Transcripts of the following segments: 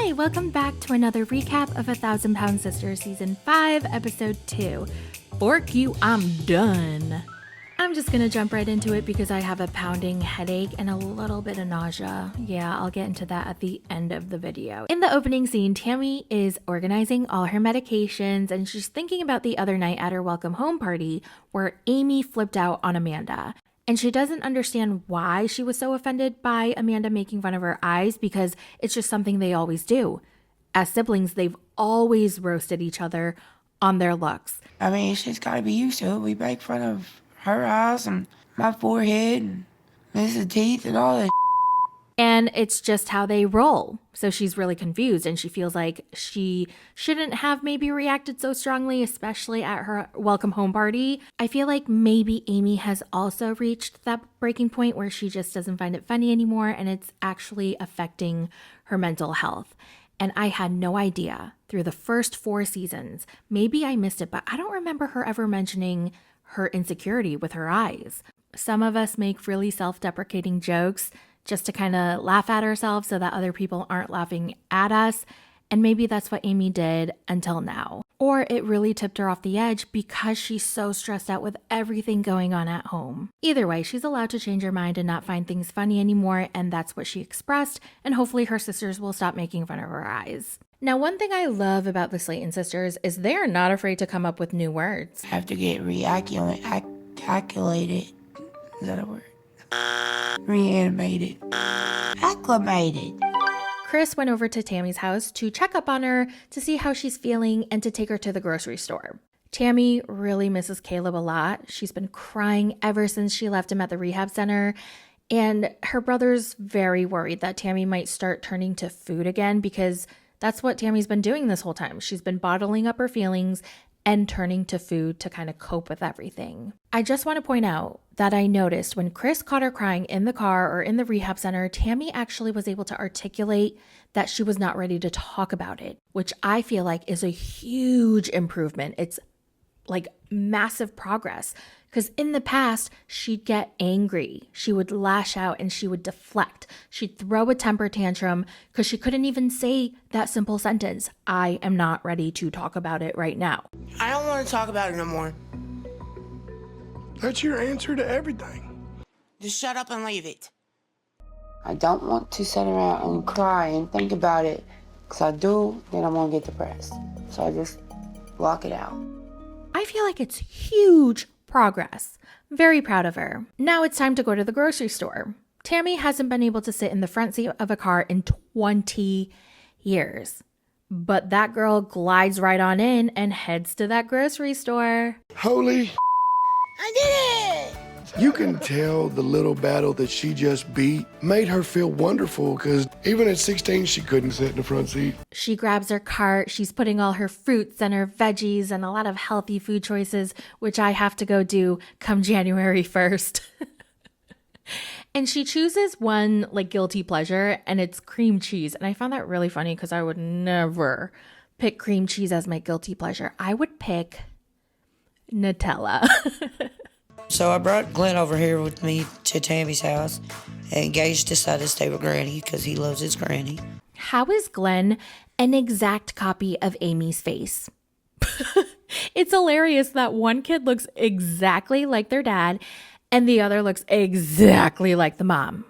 Hi, welcome back to another recap of 1,000 Pound Sisters Season 5, Episode 2. Fork you, I'm done. I'm just gonna jump right into it because I have a pounding headache and a little bit of nausea. Yeah, I'll get into that at the end of the video. In the opening scene, Tammy is organizing all her medications and she's thinking about the other night at her welcome home party where Amy flipped out on Amanda. And she doesn't understand why she was so offended by Amanda making fun of her eyes because it's just something they always do. As siblings, they've always roasted each other on their looks. I mean, she's got to be used to it. We make fun of her eyes and my forehead and Mrs. teeth and all that. And it's just how they roll. So she's really confused and she feels like she shouldn't have maybe reacted so strongly, especially at her welcome home party. I feel like maybe Amy has also reached that breaking point where she just doesn't find it funny anymore and it's actually affecting her mental health. And I had no idea through the first 4 seasons. Maybe I missed it, but I don't remember her ever mentioning her insecurity with her eyes. Some of us make really self-deprecating jokes just to kind of laugh at ourselves so that other people aren't laughing at us. And maybe that's what Amy did until now. Or it really tipped her off the edge because she's so stressed out with everything going on at home. Either way, she's allowed to change her mind and not find things funny anymore, and that's what she expressed, and hopefully her sisters will stop making fun of her eyes. Now, one thing I love about the Slaton sisters is they're not afraid to come up with new words. Have to get calculated. Is that a word? Reanimated. Acclimated. Chris went over to Tammy's house to check up on her, to see how she's feeling, and to take her to the grocery store. Tammy really misses Caleb a lot. She's been crying ever since she left him at the rehab center, and her brother's very worried that Tammy might start turning to food again because that's what Tammy's been doing this whole time. She's been bottling up her feelings and turning to food to kind of cope with everything. I just want to point out that I noticed when Chris caught her crying in the car or in the rehab center, Tammy actually was able to articulate that she was not ready to talk about it, which I feel like is a huge improvement. It's like massive progress. Because in the past, she'd get angry, she would lash out and she would deflect. She'd throw a temper tantrum because she couldn't even say that simple sentence, I am not ready to talk about it right now. I don't want to talk about it no more. That's your answer to everything. Just shut up and leave it. I don't want to sit around and cry and think about it. Because I do, then I'm going to get depressed. So I just block it out. I feel like it's huge progress. Very proud of her. Now it's time to go to the grocery store. Tammy hasn't been able to sit in the front seat of a car in 20 years. But that girl glides right on in and heads to that grocery store. Holy I did it! You can tell the little battle that she just beat made her feel wonderful because even at 16, she couldn't sit in the front seat. She grabs her cart, she's putting all her fruits and her veggies and a lot of healthy food choices, which I have to go do come January 1st. And she chooses one like guilty pleasure and it's cream cheese. And I found that really funny because I would never pick cream cheese as my guilty pleasure. I would pick Nutella. So I brought Glenn over here with me to Tammy's house, and Gage decided to stay with Granny because he loves his granny. How is Glenn an exact copy of Amy's face? It's hilarious that one kid looks exactly like their dad and the other looks exactly like the mom.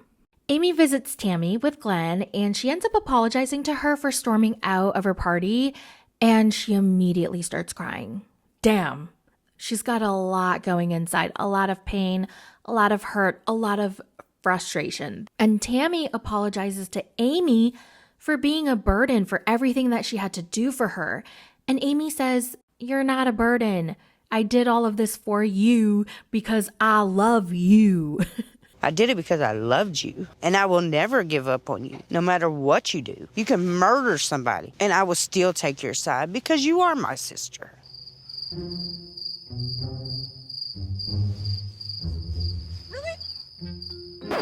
Amy visits Tammy with Glenn and she ends up apologizing to her for storming out of her party and she immediately starts crying. Damn. She's got a lot going inside, a lot of pain, a lot of hurt, a lot of frustration. And Tammy apologizes to Amy for being a burden for everything that she had to do for her. And Amy says, you're not a burden. I did all of this for you because I love you. I did it because I loved you, and I will never give up on you, no matter what you do. You can murder somebody, and I will still take your side because you are my sister.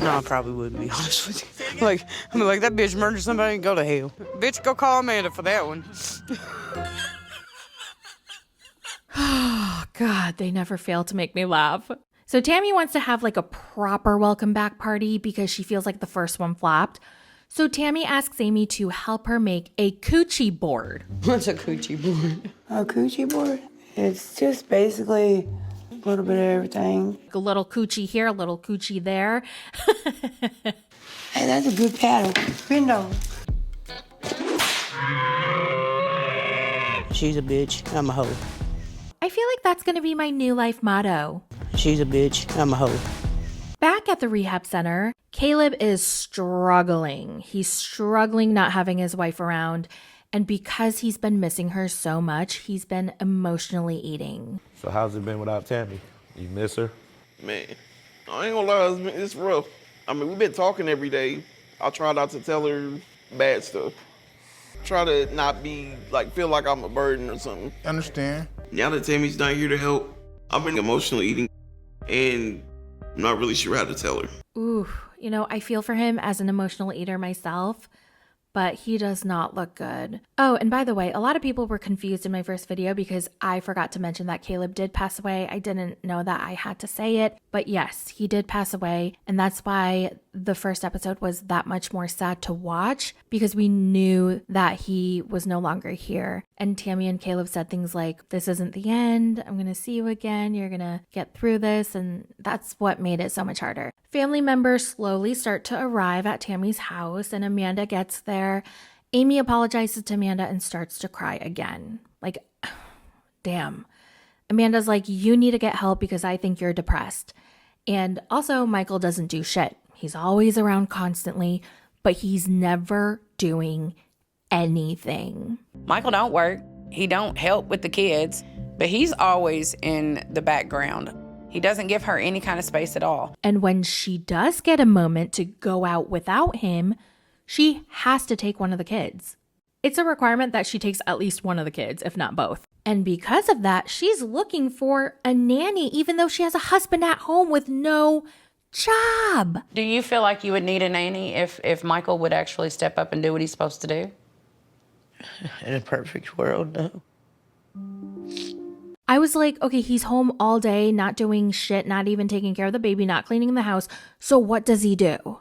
No, I probably wouldn't be honest with you. Like that bitch murdered somebody and go to hell. Bitch, go call Amanda for that one. Oh, God, they never fail to make me laugh. So Tammy wants to have like a proper welcome back party because she feels like the first one flopped. So Tammy asks Amy to help her make a coochie board. What's a coochie board? A coochie board? It's just basically a little bit of everything. A little coochie here, a little coochie there. Hey, that's a good paddle. Bend over. She's a bitch, I'm a hoe. I feel like that's going to be my new life motto. She's a bitch, I'm a hoe. Back at the rehab center, Caleb is struggling. He's struggling not having his wife around. And because he's been missing her so much, he's been emotionally eating. So how's it been without Tammy? You miss her? Man, I ain't gonna lie, it's rough. I mean, we've been talking every day. I try not to tell her bad stuff. Try to not be, feel like I'm a burden or something. Understand. Now that Tammy's not here to help, I've been emotionally eating, and I'm not really sure how to tell her. Ooh, I feel for him as an emotional eater myself, but he does not look good. Oh, and by the way, a lot of people were confused in my first video because I forgot to mention that Caleb did pass away. I didn't know that I had to say it, but yes, he did pass away. And that's why the first episode was that much more sad to watch, because we knew that he was no longer here. And Tammy and Caleb said things like, "This isn't the end. I'm going to see you again. You're going to get through this." And that's what made it so much harder. Family members slowly start to arrive at Tammy's house, and Amanda gets there. Amy apologizes to Amanda and starts to cry again. Damn. Amanda's like, "You need to get help because I think you're depressed." And also, Michael doesn't do shit. He's always around constantly, but he's never doing anything. Michael don't work. He don't help with the kids, but he's always in the background. He doesn't give her any kind of space at all. And when she does get a moment to go out without him, she has to take one of the kids. It's a requirement that she takes at least one of the kids, if not both. And because of that, she's looking for a nanny, even though she has a husband at home with no job. Do you feel like you would need a nanny if Michael would actually step up and do what he's supposed to do? In a perfect world, no. I was like, okay, he's home all day, not doing shit, not even taking care of the baby, not cleaning the house. So what does he do?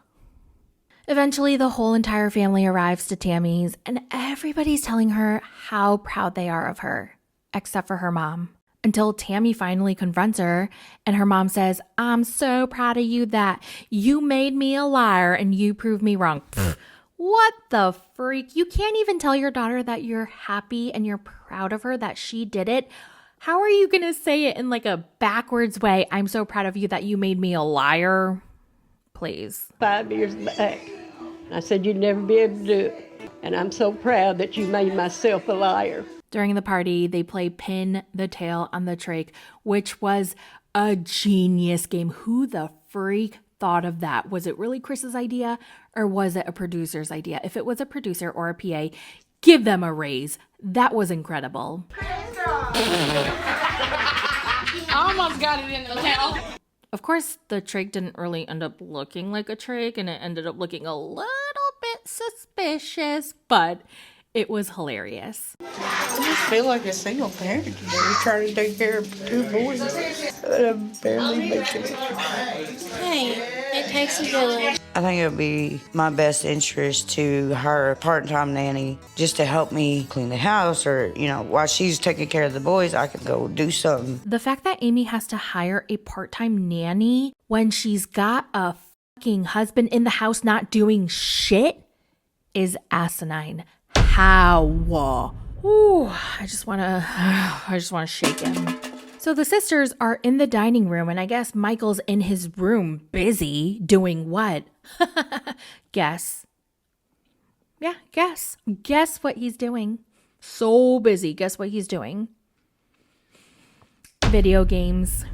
Eventually, the whole entire family arrives to Tammy's, and everybody's telling her how proud they are of her, except for her mom. Until Tammy finally confronts her, and her mom says, "I'm so proud of you that you made me a liar and you proved me wrong." What the freak? You can't even tell your daughter that you're happy and you're proud of her, that she did it. How are you going to say it in a backwards way? "I'm so proud of you that you made me a liar"? Please. 5 years back, I said you'd never be able to do it. And I'm so proud that you made myself a liar. During the party, they play Pin the Tail on the Trach, which was a genius game. Who the freak thought of that? Was it really Chris's idea or was it a producer's idea? If it was a producer or a PA, give them a raise. That was incredible. I almost got it in the tail. Of course, the trach didn't really end up looking like a trach, and it ended up looking a little bit suspicious, but it was hilarious. I just feel like a single parent today, trying to take care of 2 boys. And I'm barely making it. Hey, it takes a village. I think it would be my best interest to hire a part-time nanny just to help me clean the house, or, while she's taking care of the boys, I could go do something. The fact that Amy has to hire a part-time nanny when she's got a fucking husband in the house not doing shit is asinine. How? Ooh, I just want to shake him. So the sisters are in the dining room, and I guess Michael's in his room busy doing what? Guess. Yeah, guess. Guess what he's doing. So busy. Guess what he's doing? Video games.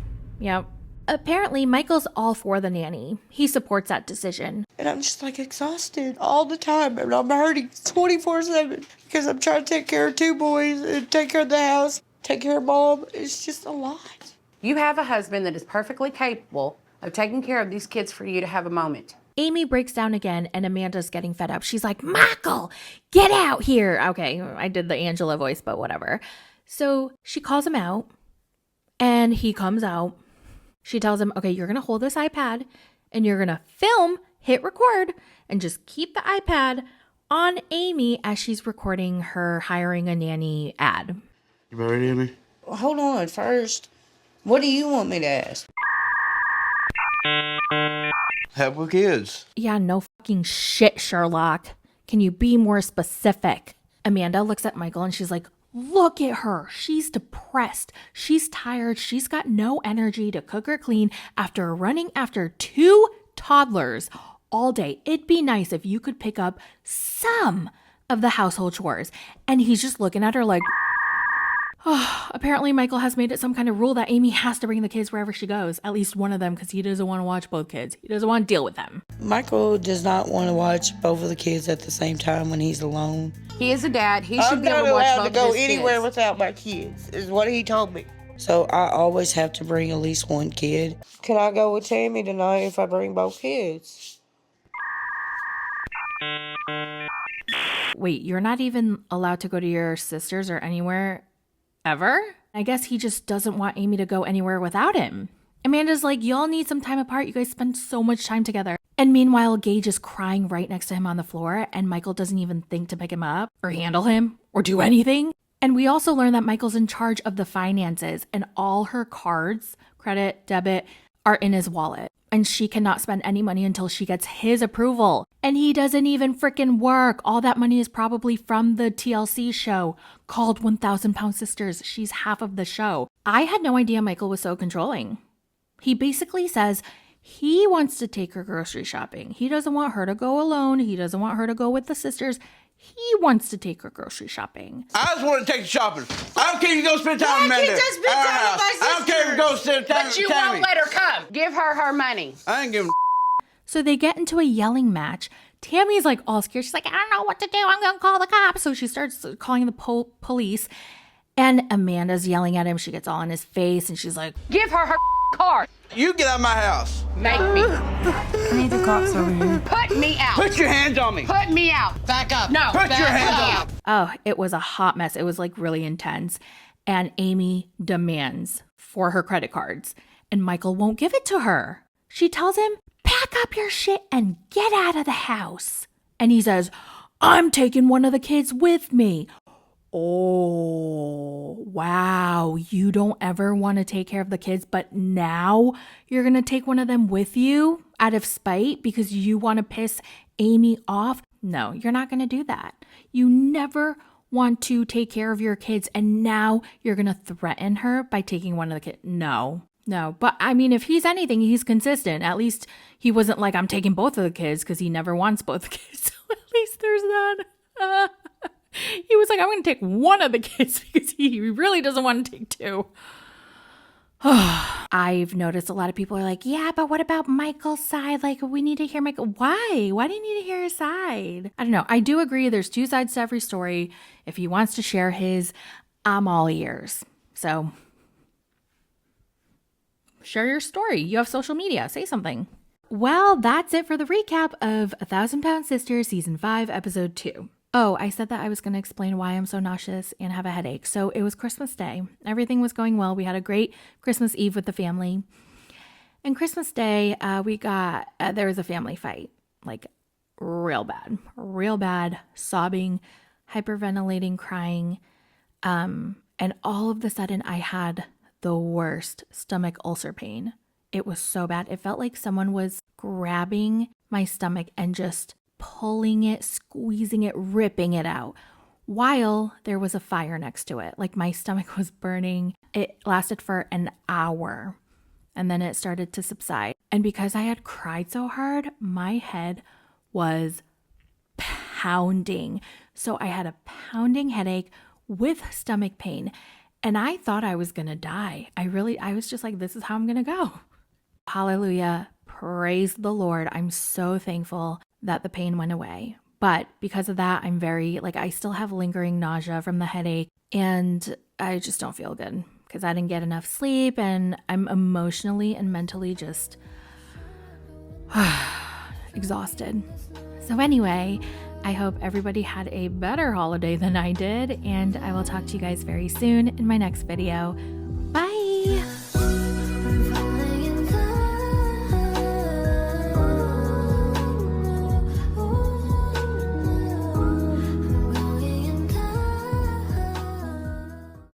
Yep. Apparently, Michael's all for the nanny. He supports that decision. And I'm just exhausted all the time. And I'm hurting 24/7 because I'm trying to take care of 2 boys and take care of the house, take care of Mom. It's just a lot. You have a husband that is perfectly capable of taking care of these kids for you to have a moment. Amy breaks down again, and Amanda's getting fed up. She's like, "Michael, get out here." Okay, I did the Angela voice, but whatever. So she calls him out, and he comes out. She tells him, "Okay, you're going to hold this iPad, and you're going to film, hit record, and just keep the iPad on Amy as she's recording her hiring a nanny ad. You ready, Amy? Hold on, first. What do you want me to ask? Help with kids. Yeah, no fucking shit, Sherlock. Can you be more specific? Amanda looks at Michael and she's like, look at her. She's depressed. She's tired. She's got no energy to cook or clean after running after 2 toddlers all day. It'd be nice if you could pick up some of the household chores. And he's just looking at her like, oh, apparently Michael has made it some kind of rule that Amy has to bring the kids wherever she goes. At least one of them, because he doesn't want to watch both kids. He doesn't want to deal with them. Michael does not want to watch both of the kids at the same time when he's alone. He is a dad. He should be able to watch both of his kids. I'm not allowed to go anywhere without my kids, is what he told me. So I always have to bring at least one kid. Can I go with Tammy tonight if I bring both kids? Wait, you're not even allowed to go to your sister's or anywhere ever? I guess he just doesn't want Amy to go anywhere without him. Amanda's like, y'all need some time apart. You guys spend so much time together. And meanwhile, Gage is crying right next to him on the floor, and Michael doesn't even think to pick him up or handle him or do anything. And we also learn that Michael's in charge of the finances, and all her cards, credit, debit, are in his wallet. And she cannot spend any money until she gets his approval. And he doesn't even freaking work. All that money is probably from the TLC show called 1,000 Pound Sisters. She's half of the show. I had no idea Michael was so controlling. He basically says he wants to take her grocery shopping. He doesn't want her to go alone. He doesn't want her to go with the sisters. He wants to take her grocery shopping. I just want to take you shopping. I don't care if you go spend time with Amanda. I don't care if you go spend time with But you Tammy. won't let her come. Give her her money. I ain't giving So they get into a yelling match. Tammy's like all scared. She's like, I don't know what to do. I'm going to call the cops. So she starts calling the police. And Amanda's yelling at him. She gets all in his face and she's like, Give her her car. You get out of my house. Make me. I need the cops over here. Put me out. Put your hands on me. Put me out. Back up. No. Put your hands on me. oh, it was a hot mess. It was like really intense. And Amy demands for her credit cards. And Michael won't give it to her. She tells him, pack up your shit and get out of the house. And he says, I'm taking one of the kids with me. Oh, wow. You don't ever want to take care of the kids, but now you're going to take one of them with you out of spite because you want to piss Amy off? No, you're not going to do that. You never want to take care of your kids, and now you're going to threaten her by taking one of the kids. No. But I mean, if he's anything, he's consistent. At least he wasn't like, I'm taking both of the kids, because he never wants both the kids. So at least there's that. He was like, I'm going to take one of the kids because he really doesn't want to take 2. I've noticed a lot of people are like, yeah, but what about Michael's side? Like, we need to hear Michael. Why? Why do you need to hear his side? I don't know. I do agree there's 2 sides to every story. If he wants to share his, I'm all ears. So share your story. You have social media. Say something. Well, that's it for the recap of 1,000 Pound Sisters Season 5, Episode 2. Oh, I said that I was going to explain why I'm so nauseous and have a headache. So it was Christmas Day. Everything was going well. We had a great Christmas Eve with the family. And Christmas Day, there was a family fight. Like, real bad, sobbing, hyperventilating, crying. And all of a sudden, I had the worst stomach ulcer pain. It was so bad. It felt like someone was grabbing my stomach and just pulling it, squeezing it, ripping it out, while there was a fire next to it. Like, my stomach was burning. It lasted for an hour, and then it started to subside. And because I had cried so hard, my head was pounding. So I had a pounding headache with stomach pain, and I thought I was gonna die. I was just like, this is how I'm gonna go. Hallelujah. Praise the Lord. I'm so thankful that the pain went away. But because of that, I'm I still have lingering nausea from the headache, and I just don't feel good because I didn't get enough sleep, and I'm emotionally and mentally just exhausted. So anyway, I hope everybody had a better holiday than I did, and I will talk to you guys very soon in my next video. Bye!